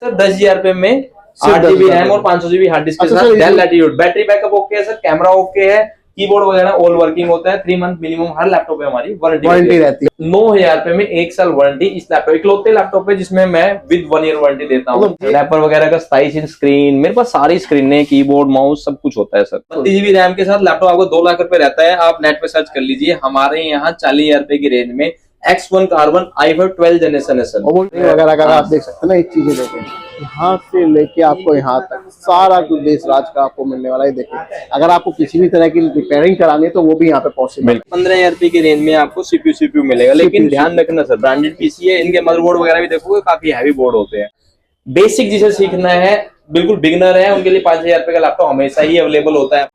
Sir 10,000 रुपए में 8 GB RAM और 500 GB हार्ड डिस्क के साथ Dell Latitude. Battery backup okay है सर, कैमरा ओके है, कीबोर्ड वगैरह ऑल वर्किंग होता है। 3 मंथ मिनिमम हर लैपटॉप पे हमारी वारंटी रहती है। 9,000 रुपए में 1 साल वारंटी इस लैपटॉप, इकलौते लैपटॉप है जिसमें मैं विद 1 ईयर वारंटी देता हूँ। रैपर वगैरह का 27 इंच स्क्रीन, मेरे पास सारी स्क्रीन है, कीबोर्ड माउस सब कुछ होता है सर। 32 GB रैम के साथ लैपटॉप आपको 2 लाख रुपए रहता है। आप नेट पे सर्च कर लीजिए, हमारे यहाँ 40,000 रुपए की रेंज में X1 कार्बन i5 12 जनरेशन है सर। वगैरह का आप देख सकते हैं ना, एक चीजें देखें, यहाँ से लेके आपको यहाँ तक सारा कुछ देश राज का आपको मिलने वाला है। देखिए, अगर आपको किसी भी तरह की रिपेयरिंग करानी है तो वो भी यहाँ पे पॉसिबल है। 15,000 रुपए की रेंज में आपको CPU मिलेगा, लेकिन ध्यान रखना सर ब्रांडेड पीसी है, इनके मदरबोर्ड वगैरह भी देखोगे काफी हैवी बोर्ड होते हैं। बेसिक जिसे सीखना है, बिल्कुल बिगिनर है, उनके लिए 5,000 रुपए का लैपटॉप हमेशा ही अवेलेबल होता है।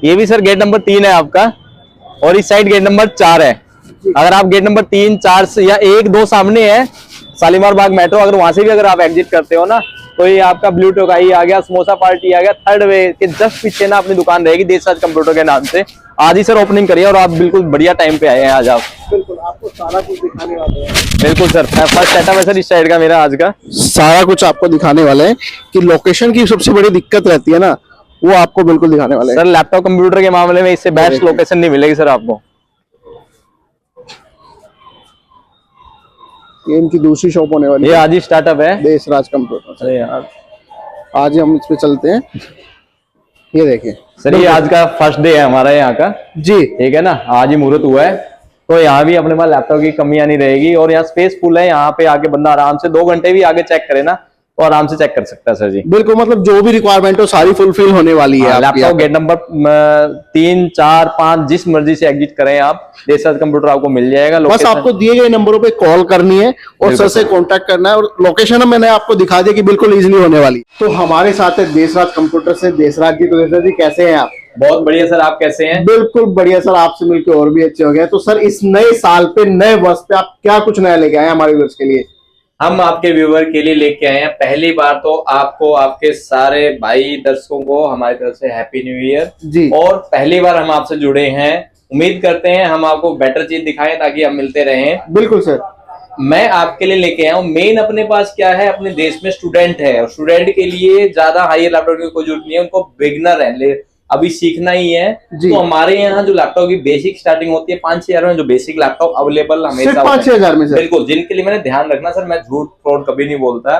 ये भी सर गेट नंबर 3 है आपका, और इस साइड गेट नंबर 4 है। अगर आप गेट नंबर 3, 4 से या 1, 2 सामने है शालीमार बाग मेट्रो, अगर वहां से भी अगर आप एग्जिट करते हो ना, तो ये आपका ब्लूटूथ आई आ गया, समोसा पार्टी आ गया। थर्ड वे के जस्ट पीछे ना अपनी दुकान रहेगी देशराज कंप्यूटर के नाम से। आज ही सर ओपनिंग करिए और आप बिल्कुल बढ़िया टाइम पे आए हैं आज आप। बिल्कुल आपको सारा कुछ दिखाने वाले हैं। बिल्कुल सर, फर्स्ट सेटअप है सर इस साइड का मेरा आज का। सारा कुछ आपको दिखाने वाले हैं कि लोकेशन की सबसे बड़ी दिक्कत रहती है ना, वो आपको बिल्कुल दिखाने वाले हैं सर। लैपटॉप कंप्यूटर के मामले में इससे बेस्ट लोकेशन नहीं मिलेगी सर आपको। ये इनकी दूसरी शॉप होने वाली है, ये आज ही स्टार्टअप है देशराज कंप्यूटर। अरे यार, आज ही हम इस पे चलते हैं। ये देखिए सर, ये आज का फर्स्ट डे है हमारा यहाँ का जी, ठीक है ना। आज ही मुहूर्त हुआ है, तो यहाँ भी अपने पास लैपटॉप की कमियां नहीं रहेगी। और यहाँ स्पेस फुल है, यहाँ पे आके बंदा आराम से 2 घंटे भी आगे चेक करे ना, तो आराम से चेक कर सकता है सर जी। बिल्कुल, मतलब जो भी रिक्वायरमेंट हो सारी फुलफिल होने वाली है। लैपटॉप गेट नंबर 3, 4, 5 जिस मर्जी से एग्जिट करें आप, देशराज कंप्यूटर आपको मिल जाएगा। बस आपको दिए गए नंबरों पे कॉल करनी है और सर से कांटेक्ट करना है, और लोकेशन मैंने आपको दिखा दिया कि बिल्कुल इजीली होने वाली। तो हमारे साथ है देशराज कंप्यूटर से देशराज जी। तो देशराज जी कैसे हैं आप? बहुत बढ़िया सर, आप कैसे हैं? बिल्कुल बढ़िया सर, आपसे मिलकर और भी अच्छे हो गए। तो सर इस नए साल पे, नए वर्ष पे आप क्या कुछ नया लेके आए हैं हमारे व्यूअर्स के लिए? हम आपके व्यूवर के लिए लेके आए हैं, पहली बार तो आपको, आपके सारे भाई दर्शकों को हमारी तरफ से हैप्पी न्यू ईयर जी। और पहली बार हम आपसे जुड़े हैं, उम्मीद करते हैं हम आपको बेटर चीज दिखाएं ताकि हम मिलते रहें। बिल्कुल सर, मैं आपके लिए लेके आया हूँ। मेन अपने पास क्या है, अपने देश में स्टूडेंट है, और स्टूडेंट के लिए ज्यादा हाई लैपटॉप की कोई जरूरत नहीं है, उनको बिगनर है, अभी सीखना ही है। तो हमारे यहाँ जो लैपटॉप की बेसिक स्टार्टिंग होती है 5-6 हजार में, जो बेसिक लैपटॉप अवेलेबल हमेशा 5-6 हजार में सर। बिल्कुल, जिनके लिए मैंने ध्यान रखना सर, मैं झूठ फ्रॉड कभी नहीं बोलता।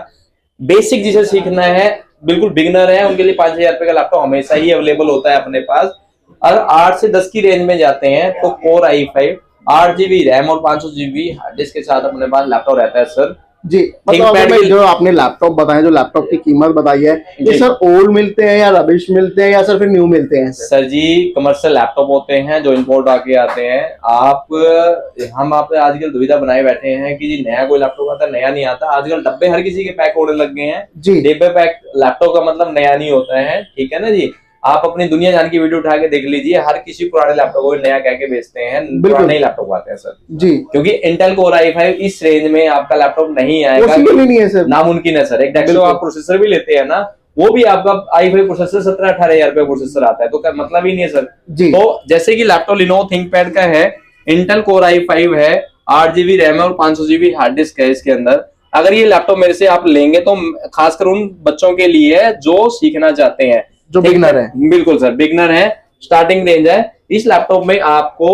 बेसिक जिसे सीखना है, बिल्कुल बिगिनर है, उनके लिए 5,000 रुपए का लैपटॉप हमेशा ही अवेलेबल होता है अपने पास। अगर 8 से 10 की रेंज में जाते हैं तो Core i5 8 GB रैम और 500 GB हार्ड डिस्क के साथ अपने पास लैपटॉप रहता है सर जी। मतलब जो आपने लैपटॉप बताया, जो लैपटॉप की कीमत बताई है, ये सर ओल्ड मिलते हैं या रबिश मिलते हैं या सर फिर न्यू मिलते हैं? सर जी कमर्शियल लैपटॉप होते हैं जो इंपोर्ट आके आते हैं। हम आप आजकल दुविधा बनाए बैठे हैं कि जी नया कोई लैपटॉप आता है, नया नहीं आता। आजकल डब्बे हर किसी के पैक होने लग गए हैं जी। डब्बे पैक लैपटॉप का मतलब नया नहीं होता है, ठीक है ना जी। आप अपनी दुनिया जान की वीडियो उठा के देख लीजिए, हर किसी पुराने लैपटॉप को नया कह के बेचते हैं, पुराने लैपटॉप आते हैं सर जी। क्योंकि इंटेल Core i5 इस रेंज में आपका लैपटॉप नहीं आएगा, नहीं है सर, नामुमकिन है सर। एक डेक्सो आप प्रोसेसर भी लेते हैं ना, वो भी आपका i5 प्रोसेसर 17-18 हजार रुपए प्रोसेसर आता है, तो क्या मतलब ही नहीं है सर जी। तो जैसे कि लैपटॉप Lenovo ThinkPad का है, इंटेल Core i5 है, 8 GB रैम और 500 GB हार्ड डिस्क है इसके अंदर। अगर ये लैपटॉप मेरे से आप लेंगे तो खासकर उन बच्चों के लिए है जो सीखना चाहते हैं, जो बिगनर है। बिल्कुल सर, बिगनर है, स्टार्टिंग रेंज है। इस लैपटॉप में आपको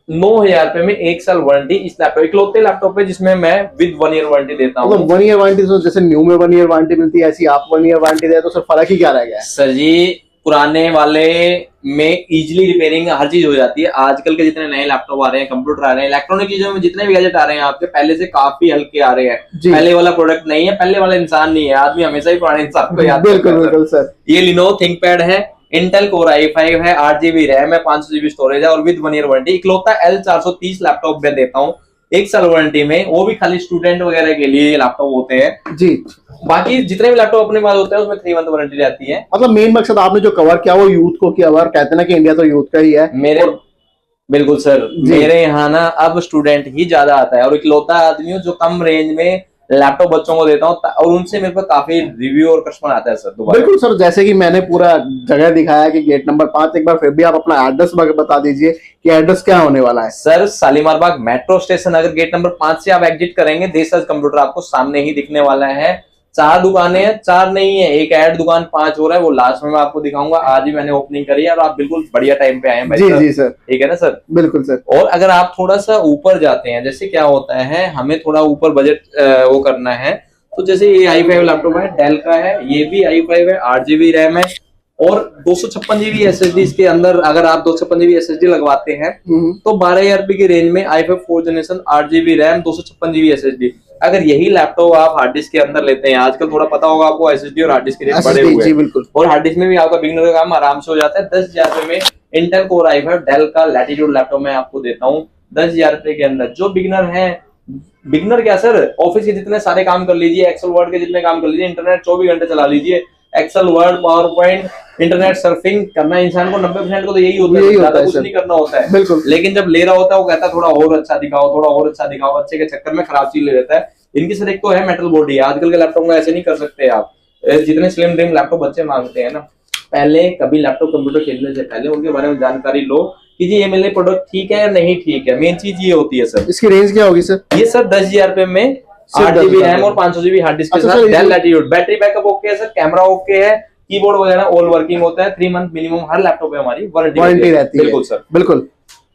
9,000 रुपए में 1 साल वारंटी इस लैपटॉप, इकलौते लैपटॉप है जिसमें मैं विद 1 ईयर वारंटी देता हूँ। 1 ईयर वारंटी, तो जैसे न्यू में 1 ईयर वारंटी मिलती है, ऐसी आप 1 ईयर वारंटी दे, तो सर फर्क ही क्या रह गया है? सर जी पुराने वाले में इजीली रिपेयरिंग हर चीज हो जाती है। आजकल के जितने नए लैपटॉप आ रहे हैं, कंप्यूटर आ रहे हैं, इलेक्ट्रॉनिक चीजों में जितने भी गैजेट आ रहे हैं आपके, पहले से काफी हल्के आ रहे हैं। पहले वाला प्रोडक्ट नहीं है, पहले वाला इंसान नहीं है, आदमी हमेशा ही पुराने इंसान को याद करता है। बिल्कुल सर। ये Lenovo ThinkPad है, इंटेल Core i5 है, 8 GB रैम है, 500 GB स्टोरेज है और विद 1 ईयर वारंटी। इकलौता L430 लैपटॉप मैं देता हूँ 1 साल वारंटी में, वो भी खाली स्टूडेंट वगैरह के लिए लैपटॉप होते हैं जी। बाकी जितने भी लैपटॉप अपने पास होते हैं उसमें 3 मंथ वारंटी रहती है। मतलब मेन मकसद आपने जो कवर किया वो यूथ को किया, और कहते हैं ना कि इंडिया तो यूथ का ही है मेरे बिल्कुल सर, मेरे यहाँ ना अब स्टूडेंट ही ज्यादा आता है और इकलौता आदमी जो कम रेंज में लैपटॉप बच्चों को देता हूँ, और उनसे मेरे पास काफी रिव्यू और कस्टमर आता है सर दोबारा। बिल्कुल सर, जैसे कि मैंने पूरा जगह दिखाया कि गेट नंबर 5, एक बार फिर भी आप अपना एड्रेस बता दीजिए कि एड्रेस क्या होने वाला है। सर शालीमार बाग मेट्रो स्टेशन, अगर गेट नंबर 5 से आप एग्जिट करेंगे, देशराज कंप्यूटर आपको सामने ही दिखने वाला है। 4 दुकानें हैं, 4 नहीं है, एक ऐड दुकान 5 हो रहा है, वो लास्ट में मैं आपको दिखाऊंगा। आज ही मैंने ओपनिंग करी है और आप बिल्कुल बढ़िया टाइम पे आए हैं भाई। जी जी सर, ठीक है ना सर? बिल्कुल सर। और अगर आप थोड़ा सा ऊपर जाते हैं, जैसे क्या होता है, हमें थोड़ा ऊपर बजट वो करना है, तो जैसे ये i5 लैपटॉप है, डेल का है, ये भी i5 है, 8GB रैम है और 256GB SSD इसके अंदर। अगर आप 256GB SSD लगवाते हैं तो 12,000 रुपए की रेंज में i5 4th generation 8GB RAM 256GB SSD। अगर यही लैपटॉप आप हार्ड डिस्क के अंदर लेते हैं, आजकल थोड़ा पता होगा आपको SSD और हार्ड डिस्क के रेट बढ़े हुए हैं, बिल्कुल। और हार्ड डिस्क में भी आपका बिगनर का काम आराम से हो जाता है। 10,000 रुपए में इंटेल कोर i5 डेल का लैटिट्यूड लैपटॉप मैं आपको देता हूँ 10,000 रुपए के अंदर। जो बिगनर है, बिगनर क्या सर, ऑफिस के जितने सारे काम कर लीजिए, एक्सेल वर्ड के जितने काम कर लीजिए, इंटरनेट 24 घंटे चला लीजिए, Excel Word PowerPoint internet surfing करना इंसान को 90% को तो यही होता है, ज्यादा कुछ नहीं करना होता है। बिल्कुल। लेकिन जब ले रहा होता है वो कहता है थोड़ा और अच्छा दिखाओ, थोड़ा और अच्छा दिखाओ, अच्छे के चक्कर में खराब चीज ले लेता है। इनकी सर एक तो है मेटल बॉडी, आजकल के लैपटॉप में ऐसे नहीं कर सकते आप। जितने स्लिम ड्रीम लैपटॉप बच्चे मांगते हैं ना, पहले कभी लैपटॉप कंप्यूटर खरीदने से पहले उनके बारे में जानकारी लो कि जी ये मेरे प्रोडक्ट ठीक है या नहीं ठीक है। मेन चीज ये होती है सर। इसकी रेंज क्या होगी सर? ये सर 10,000 रुपए में 8GB रैम और 500GB हार्ड डिस्क के साथ, Dell Latitude. Battery backup okay है सर, कैमरा ओके है, कीबोर्ड वगैरह ऑल वर्किंग होता है। 3 मंथ मिनिमम हर लैपटॉप में हमारी वारंटी रहती है। बिल्कुल सर, बिल्कुल।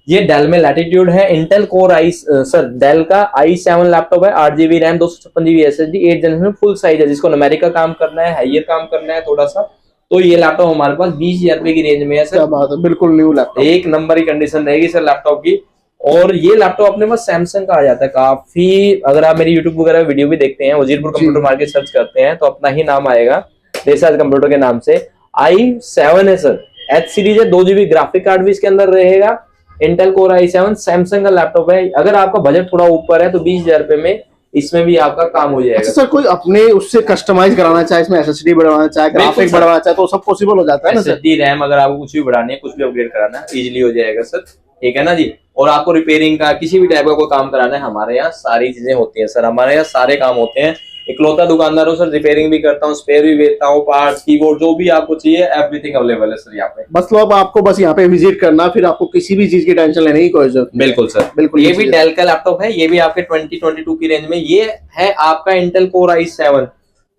ये डेल में लैटिट्यूड है, इंटेल कोर सर डेल का i7 लैपटॉप है, 8GB RAM 256GB SSD 8th generation full size है। जिसको न्यूमेरिक का काम करना है, हाइयर काम करना है थोड़ा सा, तो ये लैपटॉप हमारे पास 20,000 रुपए की रेंज में है सर। क्या बात है, बिल्कुल न्यू लैपटॉप, एक नंबर की कंडीशन रहेगी सर लैपटॉप की। और ये लैपटॉप अपने पास सैमसंग का आ जाता है काफी। अगर आप मेरी यूट्यूब वगैरह वीडियो भी देखते हैं, वजीरपुर कंप्यूटर मार्केट सर्च करते हैं तो अपना ही नाम आएगा देसाज कंप्यूटर के नाम से। i7 है सर, H सीरीज है, 2GB ग्राफिक कार्ड भी इसके अंदर रहेगा। इंटेल कोर i7 सैमसंग का लैपटॉप है। अगर आपका बजट थोड़ा ऊपर है तो 20,000 रुपए में इसमें भी आपका काम हो जाएगा। अच्छा सर, कोई अपने उससे कस्टमाइज कराना चाहे, इसमें SSD बढ़वाना चाहे, ग्राफिक बढ़वाना चाहे, तो सब पॉसिबल हो जाता है ना सर? SSD रैम अगर आपको कुछ भी बढ़ानी है, कुछ भी अपग्रेड कराना है, इजीली हो जाएगा सर। ठीक है ना जी? और आपको रिपेयरिंग का किसी भी टाइप का कोई काम कराना है, हमारे यहाँ सारी चीजें होती हैं सर। हमारे यहाँ सारे काम होते हैं। इकलौता दुकानदार हूँ सर, रिपेयरिंग भी करता हूँ, स्पेयर भी बेचता हूँ, पार्ट्स, कीबोर्ड, जो भी आपको चाहिए एवरीथिंग अवेलेबल है सर यहाँ पे। बस लो, अब आपको बस यहाँ पे विजिट करना, फिर आपको किसी भी चीज की टेंशन लेने की कोई जरूरत नहीं। बिल्कुल सर, बिल्कुल। ये भी डेल का लैपटॉप है, ये भी आपके 2022 की रेंज में। ये है आपका इंटेल कोर i7,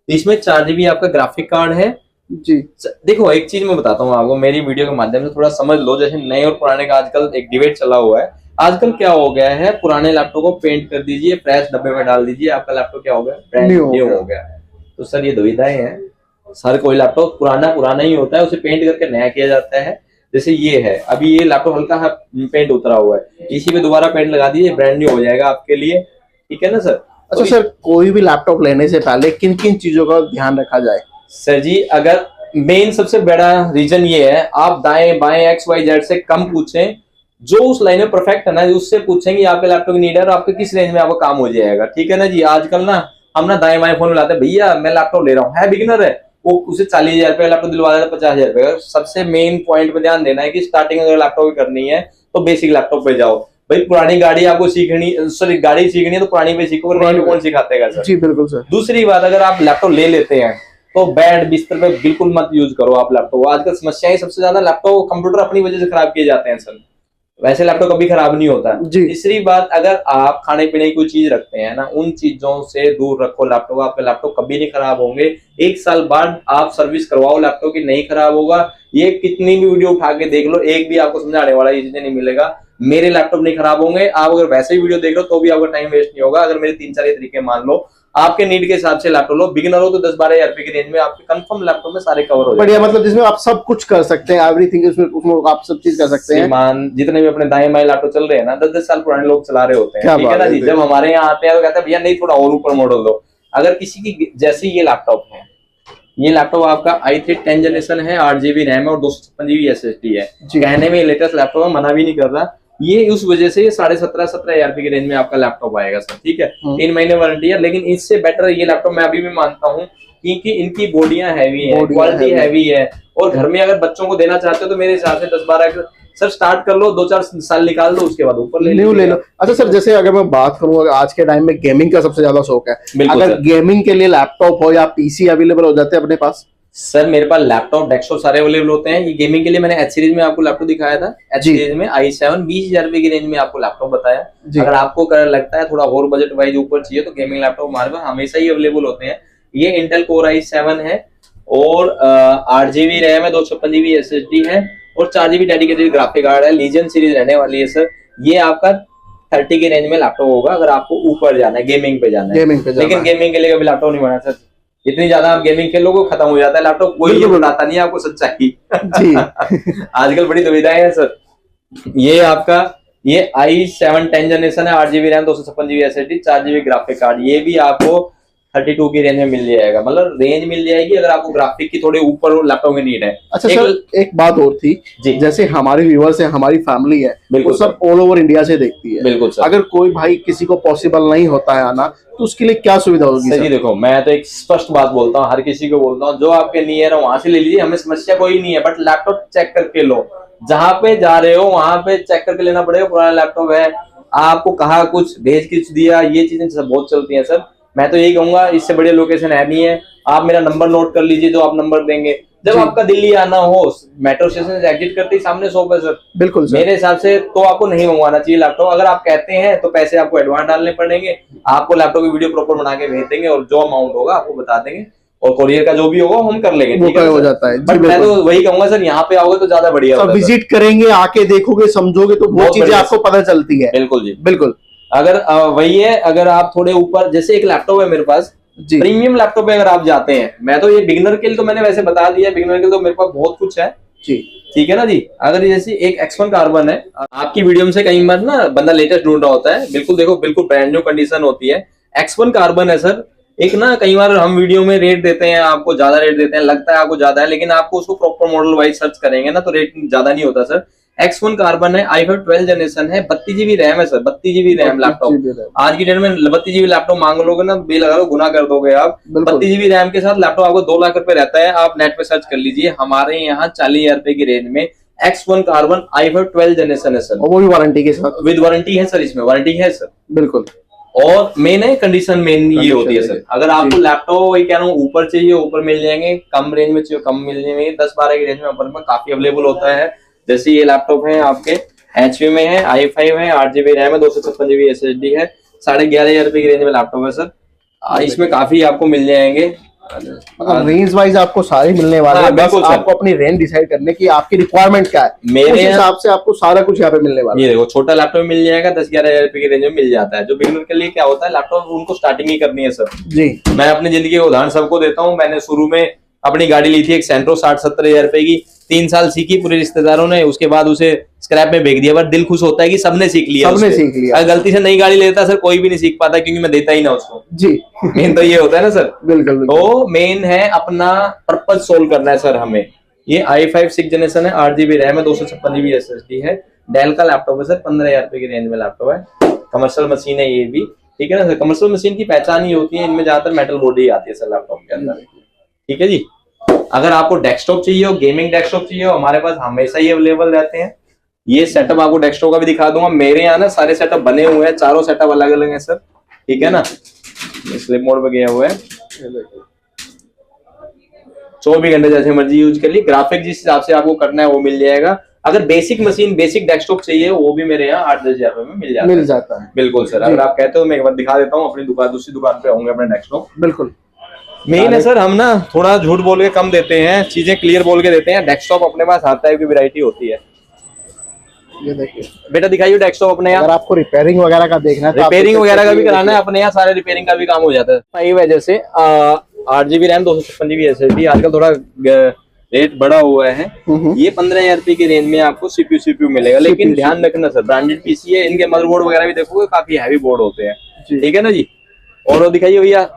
इसमें 4GB आपका ग्राफिक कार्ड है जी। देखो एक चीज मैं बताता हूँ आपको, मेरी वीडियो के माध्यम से थोड़ा समझ लो। जैसे नए और पुराने का आजकल एक डिबेट चला हुआ है। आजकल क्या हो गया है, पुराने लैपटॉप को पेंट कर दीजिए, फ्रेश डब्बे में डाल दीजिए, आपका लैपटॉप क्या हो गया, ब्रांड न्यू हो गया। तो सर ये दुविधाएं हैं। सर कोई लैपटॉप पुराना ही होता है, उसे पेंट करके नया किया जाता है। जैसे ये है, अभी ये लैपटॉप हल्का पेंट उतरा हुआ है, इसी पे दोबारा पेंट लगा दीजिए, ब्रांड न्यू हो जाएगा आपके लिए। ठीक है ना सर? अच्छा सर, कोई भी लैपटॉप लेने से पहले किन किन चीजों का ध्यान रखा जाए? सर जी, अगर मेन सबसे बड़ा रीजन ये है, आप दाएं बाएं XYZ से कम पूछें, जो उस लाइन में परफेक्ट है ना, उससे पूछेंगे आपके लैपटॉप की नीड है और आपके किस रेंज में आपका काम हो जाएगा। ठीक है ना जी? आजकल ना हम ना दाएं बाएं फोन मिलाते हैं, भैया मैं लैपटॉप ले रहा हूँ, है बिगिनर है, वो उसे 40,000 रुपये लैपटॉप दिलवा देता है 50,000 रुपये। सबसे मेन पॉइंट पे ध्यान देना है कि स्टार्टिंग अगर लैपटॉप की करनी है तो बेसिक लैपटॉप पे जाओ। भाई पुरानी गाड़ी आपको सीखनी, सॉरी गाड़ी सीखनी है तो पुरानी पे सीखो, नई कौन सिखातेगा सर? जी बिल्कुल सर। दूसरी बात, अगर आप लैपटॉप ले लेते हैं तो बेड बिस्तर पे बिल्कुल मत यूज करो आप लैपटॉप। आजकल समस्याएं सबसे ज्यादा लैपटॉप कंप्यूटर अपनी वजह से खराब किए जाते हैं सर, वैसे लैपटॉप कभी खराब नहीं होता। तीसरी बात, अगर आप खाने पीने की कोई चीज रखते हैं ना, उन चीजों से दूर रखो लैपटॉप। आपके लैपटॉप कभी नहीं खराब होंगे। 1 साल बाद आप सर्विस करवाओ लैपटॉप की, नहीं खराब होगा। ये कितनी भी वीडियो उठा के देख लो, एक भी आपको समझाने वाला ये चीजें नहीं मिलेगा। मेरे लैपटॉप नहीं खराब होंगे। आप अगर वैसे ही वीडियो देख लो तो भी आपका टाइम वेस्ट नहीं होगा। अगर मेरे 3-4 तरीके मान लो, आपके नीड के हिसाब से लैपटॉप लो। बिगिनर हो तो 10-12 हजार रुपए की रेंज में आपके कंफर्म लैपटॉप में सारे कवर हो जाएंगे। बढ़िया, मतलब जिसमें आप सब कुछ कर सकते हैं, एवरीथिंग, उसमें आप सब चीज कर सकते हैं। मान जितने भी अपने दाएं बाएं लैपटॉप चल रहे हैं ना, 10-10 साल पुराने लोग चला रहे होते हैं। ठीक है ना जी? जब हमारे यहाँ आते हैं तो कहते हैं भैया नहीं थोड़ा और ऊपर मॉडल दो। अगर किसी की जैसे ये लैपटॉप है, ये लैपटॉप आपका i3 10th जनरेशन है, 8GB रैम है और 256GB SSD है। कहने में लेटेस्ट लैपटॉप है, मना भी नहीं कर रहा। ये उस वजह से 17,500 हजार रुपए की रेंज में आपका लैपटॉप आएगा सर। ठीक है, 3 महीने वारंटी है। लेकिन इससे बेटर ये लैपटॉप मैं अभी भी मानता हूँ, क्योंकि इनकी बॉडियां हैवी है, क्वालिटी हैवी है। और घर में अगर बच्चों को देना चाहते हो तो मेरे हिसाब से 10-12 सर स्टार्ट कर लो, 2-4 साल निकाल लो, उसके बाद ऊपर ले लो। अच्छा सर, जैसे अगर मैं बात करूँ, आज के टाइम में गेमिंग का सबसे ज्यादा शौक है, अगर गेमिंग के लिए लैपटॉप हो या पीसी अवेलेबल हो जाते हैं अपने पास? सर मेरे पास लैपटॉप डेस्कटॉप सारे अवेलेबल होते हैं। ये गेमिंग के लिए मैंने H सीरीज में आपको लैपटॉप दिखाया था, H सीरीज में i7 20,000 रुपए की रेंज में आपको लैपटॉप बताया। अगर आपको लगता है थोड़ा और बजट वाइज ऊपर चाहिए तो गेमिंग लैपटॉप हमारे पास हमेशा ही अवेलेबल होते हैं। ये इंटेल कोर i7 है और 8 GB रैम है, 256 GB SSD है और 4 GB डेडिकेटेड ग्राफिक कार्ड है। लीजन सीरीज रहने वाली है सर। ये आपका 30 के रेंज में लैपटॉप होगा अगर आपको ऊपर जाना है, गेमिंग पे जाना है। लेकिन गेमिंग के लिए कभी लैपटॉप नहीं बना सर। इतनी ज्यादा आप गेमिंग खेलोगे खत्म हो जाता है लैपटॉप, कोई ये बताता नहीं है आपको सच्चाई जी आजकल बड़ी दुविधाएं हैं सर। ये आपका ये i7 10 जनरेशन है, 8 GB RAM, 256 GB SSD, 4 GB graphic card. ये भी आपको 32 की रेंज में मिल जाएगा, मतलब रेंज मिल जाएगी अगर आपको ग्राफिक की थोड़े ऊपर लैपटॉप की नीड है। अच्छा सर, एक बात और थी जी, जैसे हमारे व्यूअर्स है, हमारी फैमिली है, बिल्कुल वो सब ऑल ओवर इंडिया से देखती है। बिल्कुल सर। अगर कोई भाई किसी को पॉसिबल नहीं होता है आना, तो उसके लिए क्या सुविधा होगी सर? जी देखो, मैं तो एक स्पष्ट बात बोलता हूँ, हर किसी को बोलता हूँ, जो आपके नियर है वहां से ले लीजिए, हमें समस्या कोई नहीं है, बट लैपटॉप चेक करके लो। जहाँ पे जा रहे हो वहां पे चेक करके लेना पड़ेगा। पुराना लैपटॉप है, आपको कहा कुछ भेज कुछ दिया, ये चीजें सब बहुत चलती हैं सर। मैं तो यही कहूंगा, इससे बड़ी लोकेशन है नहीं है। आप मेरा नंबर नोट कर लीजिए, जो आप नंबर देंगे, जब आपका दिल्ली आना हो, मेट्रो स्टेशन से एग्जिट करते ही सामने शॉप है सर। बिल्कुल सर। मेरे हिसाब से तो आपको नहीं मंगवाना चाहिए लैपटॉप। अगर आप कहते हैं तो पैसे आपको एडवांस डालने पड़ेंगे, आपको लैपटॉप की वीडियो प्रॉपर बना के भेज देंगे और जो अमाउंट होगा आपको बता देंगे, और कोरियर का जो भी होगा हम कर लेंगे। ठीक है, हो जाता है। बट मैं तो वही कहूंगा सर, यहाँ पे आओगे तो ज्यादा बढ़िया होगा। विजिट करेंगे, आके देखोगे, समझोगे, तो वो चीजें आपको पता चलती है। बिल्कुल जी, बिल्कुल। अगर वही है, अगर आप थोड़े ऊपर, जैसे एक लैपटॉप है मेरे पास, प्रीमियम लैपटॉप पे अगर आप जाते हैं, मैं तो ये बिगिनर के लिए तो मैंने वैसे बता दिया, बिगिनर के लिए तो मेरे पास बहुत कुछ है जी, ठीक है ना जी। अगर जैसे एक X1 कार्बन है, आपकी वीडियो से कहीं बार ना बंदा लेटेस्ट ढूंढ रहा होता है, बिल्कुल देखो, बिल्कुल ब्रांड न्यू कंडीशन होती है। X1 कार्बन है सर। एक ना कई बार हम वीडियो में रेट देते हैं, आपको ज्यादा रेट देते हैं, लगता है आपको ज्यादा है, लेकिन आपको उसको प्रॉपर मॉडल वाइज सर्च करेंगे ना तो रेट ज्यादा नहीं होता सर। X1 कार्बन है, i5 12 जनरेशन है, 32 GB रैम है सर, 32 GB रैम लैपटॉप। आज की डेट में 32 GB लैपटॉप मांग लोगे ना, बिल लगा लो, गुना कर दोगे आप। 32 GB रैम के साथ लैपटॉप आपको 2 लाख रुपए रहता है। आप नेट पे सर्च कर लीजिए, हमारे यहाँ 40,000 रुपए की रेंज में X1 कार्बन i5 12 जनरेशन है सर। वो भी वारंटी के साथ, विद वारंटी है सर, इसमें वारंटी है सर। बिल्कुल। और मेन है कंडीशन, मेन ये होती है सर। अगर आपको लैपटॉप वही कह रहा हूँ ऊपर चाहिए, ऊपर मिल जाएंगे, कम रेंज में चाहिए कम मिल जाएंगे, 10-12 की रेंज में ऊपर में काफी अवेलेबल होता है। जैसे ये लैपटॉप है आपके HP में है, i5 है, 8 GB रैम है, 256 GB SSD है, 11,500 रुपए की रेंज में लैपटॉप है सर। इसमें काफी आपको मिल जाएंगे, मतलब रेंज वाइज आपको सारे मिलने वाले हैं। बस आपको अपनी रेंज डिसाइड करने की, आपकी रिक्वायरमेंट क्या है, मेरे हिसाब से आपको सारा कुछ यहाँ पे मिलने वाला है। ये देखो, छोटा लैपटॉप मिल जाएगा, 10-11,000 रुपए की रेंज में मिल जाता है। जो बिगिनर के लिए क्या होता है, लैपटॉप उनको स्टार्टिंग ही करनी है सर जी। मैं अपनी जिंदगी के उदाहरण सबको देता हूँ। मैंने शुरू में अपनी गाड़ी ली थी एक सेंट्रो, 60-70,000 रुपए की, 3 साल सीखी पूरे रिश्तेदारों ने, उसके बाद उसे स्क्रैप में बेच दिया। बट दिल खुश होता है कि सबने सीख लिया, सबने सीख लिया। अगर गलती से नई गाड़ी लेता सर, कोई भी नहीं सीख पाता, क्योंकि मैं देता ही ना उसको जी। मेन तो ये होता है ना सर। बिल्कुल। तो मेन है अपना पर्पज सोल्व करना है सर हमें। ये i5 6 जनरेशन है, 8 GB रैम है, 256 GB SSD है, डेल का लैपटॉप है सर, 15,000 रुपए की रेंज में लैपटॉप है। कमर्शियल मशीन है ये भी, ठीक है ना सर। कमर्शियल मशीन की पहचान ही होती है, इनमें ज्यादातर मेटल बॉडी आती है सर लैपटॉप के अंदर, ठीक है जी। अगर आपको डेस्कटॉप चाहिए हो, गेमिंग डेस्कटॉप चाहिए हो, हमारे पास हमेशा ही अवेलेबल रहते हैं। ये सेटअप आपको डेस्कटॉप का भी दिखा दूंगा। मेरे यहाँ ना सारे सेटअप बने हुए हैं, चारों सेटअप अलग अलग हैं सर, ठीक है ना। स्लिप मोड पे गया हुआ है, 24 घंटे जैसे मर्जी यूज कर ली। ग्राफिक जिस हिसाब से आपको करना है वो मिल जाएगा। अगर बेसिक मशीन, बेसिक डेस्कटॉप चाहिए, वो भी मेरे यहाँ 8-10 हजार रुपए में मिल जाता है। बिल्कुल सर। अगर आप कहते हो, मैं एक बार दिखा देता हूँ अपनी दुकान, दूसरी दुकान पे आऊंगा अपना डेस्कटॉप। बिल्कुल। मेन है सर, हम ना थोड़ा झूठ बोल के कम देते हैं, चीजें क्लियर बोल के देते हैं। डेस्कटॉप अपने पास हर टाइप की वैरायटी होती है। ये देखिए बेटा, दिखाइए डेस्कटॉप अपने यहाँ। अगर आपको रिपेयरिंग वगैरह का देखना है, रिपेयरिंग वगैरह का भी कराना है, अपने यहाँ सारे रिपेयरिंग का भी काम हो जाता है। सही वजह से 8 GB रैम, 256 GB SSD, आजकल थोड़ा रेट बढ़ा हुआ है। ये 15,000 रुपए की रेंज में आपको CPU मिलेगा। लेकिन ध्यान रखना सर, ब्रांडेड पीसी है, इनके मदरबोर्ड वगैरह भी देखोगे काफी हैवी बोर्ड होते हैं, ठीक है ना जी। और वो दिखाइए भैया।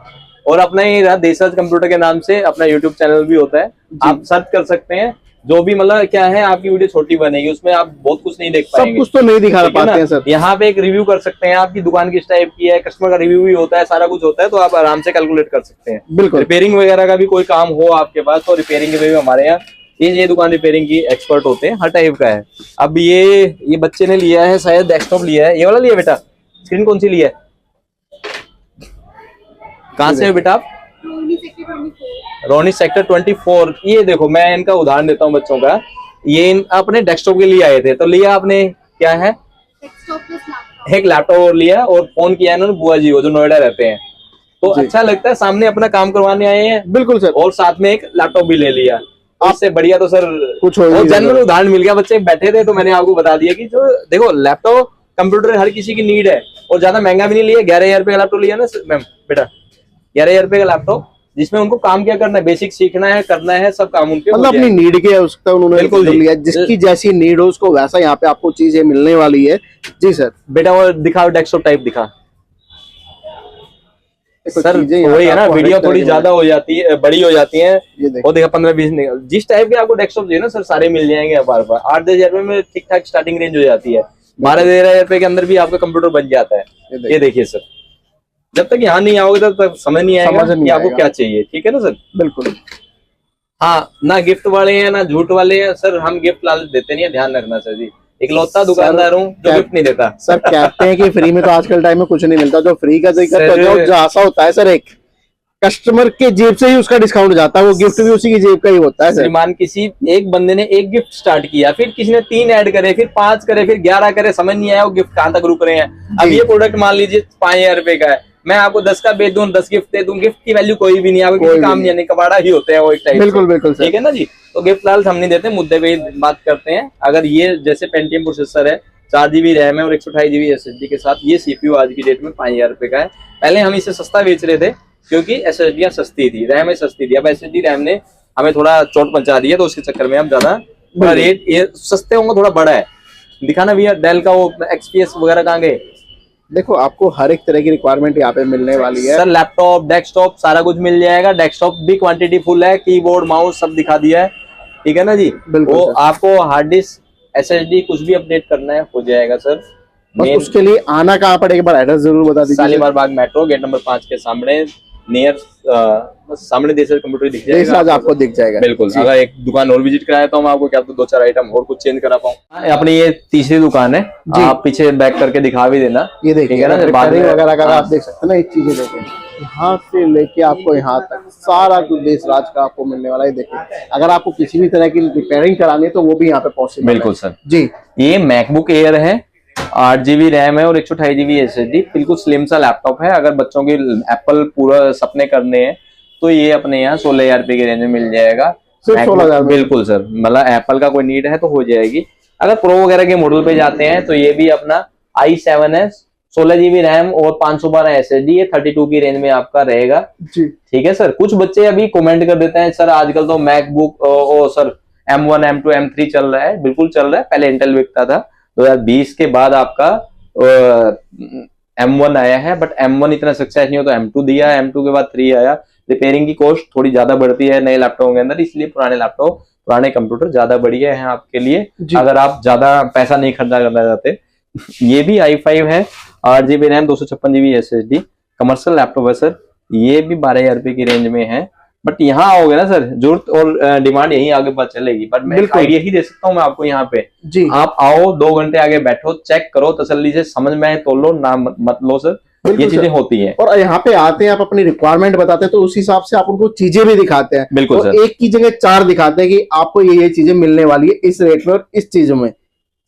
और अपना ही देशराज कंप्यूटर के नाम से अपना YouTube चैनल भी होता है, आप सर्च कर सकते हैं। जो भी मतलब क्या है, आपकी वीडियो छोटी बनेगी, उसमें आप बहुत कुछ नहीं देख पाएंगे, सब कुछ तो नहीं दिखा पाते हैं सर। यहाँ पे एक रिव्यू कर सकते हैं, आपकी दुकान किस टाइप की है, कस्टमर का रिव्यू भी होता है, सारा कुछ होता है, तो आप आराम से कैलकुलेट कर सकते हैं। बिल्कुल। रिपेयरिंग वगैरह का भी कोई काम हो आपके पास, तो रिपेयरिंग के भी हमारे यहाँ ये दुकान रिपेयरिंग की एक्सपर्ट होते हैं, हर टाइप का है। अब ये बच्चे ने लिया है शायद, डेस्कटॉप लिया है, ये वाला लिया बेटा। स्क्रीन कौन सी लिया है, कहाँ से है बेटा आप? रोनी सेक्टर 24। ये देखो, मैं इनका उदाहरण देता हूँ बच्चों का। ये अपने डेस्कटॉप के लिए आए थे, तो लिया आपने क्या है, एक लैपटॉप और लिया, और फोन किया इन्होंने बुआ जी को, जो नोएडा रहते हैं, तो अच्छा लगता है, सामने अपना काम करवाने आए हैं बिल्कुल सर, और साथ में एक लैपटॉप भी ले लिया। इससे बढ़िया तो सर कुछ हो ही नहीं जनरल सकता। उदाहरण मिल गया। बच्चे बैठे थे तो मैंने आपको बता दिया कि जो देखो लैपटॉप कंप्यूटर हर किसी की नीड है, और ज्यादा महंगा भी नहीं लिया। 11,000 रुपए का लैपटॉप लिया ना मैम बेटा, 11,000 रुपए का लैपटॉप, जिसमें उनको काम क्या करना है, बेसिक सीखना है, करना है, सब काम उनके मतलब अपनी नीड के उसका उन्होंने बिल्कुल जी। लिया, जिसकी जैसी नीड हो उसको वैसा यहाँ पे आपको चीजें मिलने वाली है। जी सर, बेटा वो दिखाओ, डेस्कटॉप टाइप दिखा देखो सर। चीजें यहाँ वही पे है ना, आपको हर वीडियो एक तरह थोड़ी की ज्यादा हो जाती है, बड़ी हो जाती है। ये देखो। वो देखा 15-20 जिस टाइप के आपको डेस्कटॉप चाहिए ना सर, सारे मिल जाएंगे हमारे पास। 8-10 रुपए में ठीक ठाक स्टार्टिंग रेंज हो जाती है। 12-13 रुपए के अंदर भी आपका कंप्यूटर बन जाता है। ये देखिए सर, जब तक यहाँ नहीं आओगे तब तक समझ नहीं आएगा कि आपको क्या चाहिए। ठीक है ना सर? बिल्कुल। हाँ, ना गिफ्ट वाले हैं ना झूठ वाले हैं सर, हम गिफ्ट लालच देते नहीं है, ध्यान रखना सर जी। इकलौता दुकानदार हूँ जो गिफ्ट नहीं देता। सर कहते हैं कि फ्री में तो आजकल टाइम में कुछ नहीं मिलता, जो फ्री का जिक्र सर, तो जो ऐसा होता है सर, एक कस्टमर के जेब से ही उसका डिस्काउंट जाता है, वो गिफ्ट भी उसी की जेब का ही होता है सर। श्रीमान, किसी एक बंदे ने एक गिफ्ट स्टार्ट किया, फिर किसी ने 3 ऐड करे, फिर 5 करे, फिर 11 करे, समझ नहीं आया वो गिफ्ट कहाँ तक रुक रहे हैं। अब ये प्रोडक्ट मान लीजिए 5,000 रुपए का है, मैं आपको 10 का बेच दूं, 10 गिफ्ट दे दूं, गिफ्ट की वैल्यू कोई भी नहीं, आपको किसी काम नहीं आने, कबाड़ा ही होते हैं वो एक टाइप। बिल्कुल बिल्कुल सर। ठीक है ना जी? तो गिफ्ट लाल हम नहीं देते, मुद्दे पे ही बात करते हैं। अगर ये जैसे पेंटियम प्रोसेसर है, 4 GB रैम है और 128 GB SSD के साथ, ये CPU आज की डेट में 5,000 रुपए का है। पहले हम इसे सस्ता बेच रहे थे क्योंकि SSD सस्ती थी, रैम सस्ती थी। अब SSD रैम ने हमें थोड़ा चोट पहुंचा दी है, तो उसके चक्कर में हम ज्यादा थोड़ा रेट ये सस्ते होंगे, थोड़ा बड़ा है। दिखाना भैया डेल का वो XPS वगैरह कहाँ गए? देखो आपको हर एक तरह की रिक्वायरमेंट यहाँ पे मिलने वाली है सर लैपटॉप, डेस्कटॉप सारा कुछ मिल जाएगा। डेस्कटॉप भी क्वांटिटी फुल है, कीबोर्ड, माउस सब दिखा दिया है। ठीक है ना जी? बिल्कुल वो सर। आपको हार्ड डिस्क, SSD कुछ भी अपडेट करना है हो जाएगा सर। बस उसके लिए आना कहाँ पड़ेगा, एक बार एड्रेस जरूर बता दीजिए। शालीमार बाग मेट्रो गेट नंबर 5 के सामने, नियर सामने देशर कंप्यूटर दिख जाएगा आज आपको दिख जाएगा। बिल्कुल। अगर एक दुकान और विजिट कराया तो हम आपको क्या तो 2-4 आइटम और कुछ चेंज करा पाऊँ। अपनी ये तीसरी दुकान है, आप पीछे बैक करके दिखा भी देना। ये देखिए ठीक है ना, बाद में वगैरह का आप देख सकते हैं ना, ये चीजें देखें, यहाँ से लेके आपको यहाँ तक सारा कुछ देश राज का आपको मिलने वाला है। देखिए अगर आपको किसी भी तरह की रिपेयरिंग करानी है तो वो भी यहाँ पे पॉसिबल। बिल्कुल सर जी। ये मैकबुक एयर है, 8 GB रैम है और 128 GB SSD, बिल्कुल स्लिम सा लैपटॉप है। अगर बच्चों की एप्पल पूरा सपने करने हैं तो ये अपने यहाँ 16,000 रुपए की रेंज में मिल जाएगा। सिर्फ 16,000? बिल्कुल सर, मतलब एप्पल का कोई नीड है तो हो जाएगी। अगर प्रो वगैरह के मॉडल पे जाते हैं तो ये भी अपना i7 है, 16 GB रैम और 512 SSD, ये 32 की रेंज में आपका रहेगा जी। ठीक है सर। कुछ बच्चे अभी कमेंट कर देते हैं सर आजकल तो MacBook sir M1, M2, M3 चल रहा है। बिल्कुल चल रहा है, पहले इंटेल बिकता था। 2020 के बाद आपका M1 आया है, बट M1 इतना सक्सेस नहीं हो तो M2 दिया, M2 के बाद 3 आया। रिपेयरिंग की कॉस्ट थोड़ी ज्यादा बढ़ती है नए लैपटॉप के अंदर, इसलिए पुराने लैपटॉप, पुराने कंप्यूटर ज्यादा बढ़िया है आपके लिए अगर आप ज्यादा पैसा नहीं खर्चा करना चाहते। ये भी i5 है, 8 GB RAM, 256 GB SSD, commercial laptop है सर। ये भी 12,000 रुपए की रेंज में है। बट यहाँ आओगे ना सर, जरूरत और डिमांड यही आगे पता चलेगी। बट मैं आइडिया ही दे सकता हूँ मैं आपको यहाँ पे जी। आप आओ, 2 घंटे आगे बैठो, चेक करो, तसल्ली से समझ में आए तो लो, ना मत लो सर। ये चीजें होती हैं। और यहाँ पे आते हैं, आप अपनी रिक्वायरमेंट बताते हैं तो उस हिसाब से आप उनको चीजें भी दिखाते हैं। बिल्कुल सर। एक की जगह 4 दिखाते हैं कि आपको ये चीजें मिलने वाली है इस रेट में और इस चीजों में।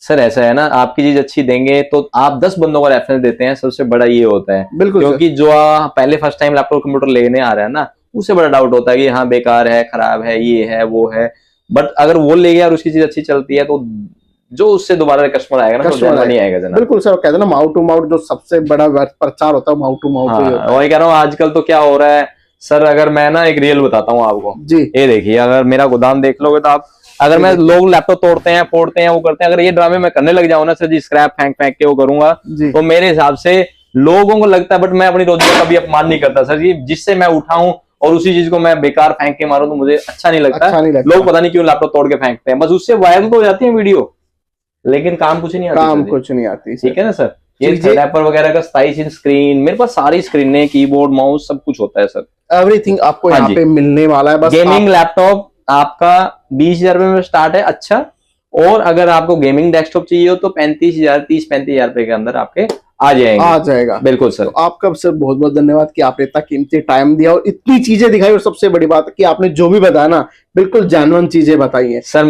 सर ऐसा है ना, आपकी चीज अच्छी देंगे तो आप 10 बंदों का रेफरेंस देते हैं, सबसे बड़ा ये होता है। बिल्कुल। क्योंकि जो पहले फर्स्ट टाइम लैपटॉप कंप्यूटर लेने आ रहा है ना, उससे बड़ा डाउट होता है कि हाँ बेकार है, खराब है, ये है वो है। बट अगर वो ले गया और उसकी चीज अच्छी चलती है तो जो उससे दोबारा कस्टमर आएगा ना, तो नहीं आएगा जनाब। बिल्कुल सर, कहते हैं ना माउथ टू माउथ जो सबसे बड़ा प्रचार होता है माउथ टू माउथ। वही कह रहा हूँ, आजकल तो क्या हो रहा है सर, अगर मैं ना एक रियल बताता हूँ आपको जी। ये देखिए, अगर मेरा गोदाम देख लोगे तो आप, अगर मैं लोग लैपटॉप तोड़ते हैं, फोड़ते हैं, वो करते हैं, अगर ये ड्रामे मैं करने लग जाऊँ ना सर जी, स्क्रैप फेंक फेंक के वो करूंगा, तो मेरे हिसाब से लोगों को लगता है, बट मैं अपनी रोजी का कभी अपमान नहीं करता सर जी। जिससे मैं उठाऊं और उसी चीज को मैं बेकार फेंक के मारूं तो मुझे अच्छा नहीं लगता। लोग पता नहीं क्यों लैपटॉप तोड़ के फेंकते हैं, बस उससे वायरल तो हो जाती है वीडियो, लेकिन काम कुछ नहीं आता। काम कुछ नहीं आती। ठीक है ना सर। ये रैपर वगैरह का 27 इंच स्क्रीन, मेरे पास सारी स्क्रीन है, कीबोर्ड, माउस सब कुछ होता है सर। एवरीथिंग आपको यहाँ पे मिलने वाला है। बस गेमिंग लैपटॉप आपका 20,000 रुपए में स्टार्ट है अच्छा, और अगर आपको गेमिंग डेस्कटॉप चाहिए हो तो 35,000 रुपए के अंदर आपके आ जाएगा। बिल्कुल सर। तो आपका सर बहुत बहुत धन्यवाद कि आपने इतना कीमती टाइम दिया और इतनी चीजें दिखाई, और सबसे बड़ी बात है कि आपने जो भी बताया ना बिल्कुल जेन्युइन चीजें बताई है सर।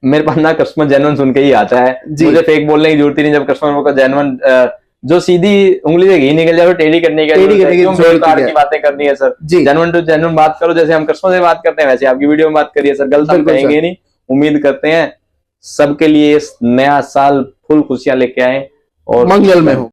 मेरे पास ना कस्टमर जेन्युइन सुन के ही आता है, मुझे फेक बोलने की जरूरत ही नहीं। जब कस्टमर को जेन्युइन जो सीधी उंगली से घी निकल जाए, टेढ़ी करने की बातें करनी है सर। जेन्युइन टू जेन्युइन बात करो, जैसे हम कस्टमर से बात करते हैं वैसे आपकी वीडियो में बात करिए सर, गलत हम कहेंगे नहीं। उम्मीद करते हैं सबके लिए इस नया साल फुल खुशियां लेके आए और मंगल में हो।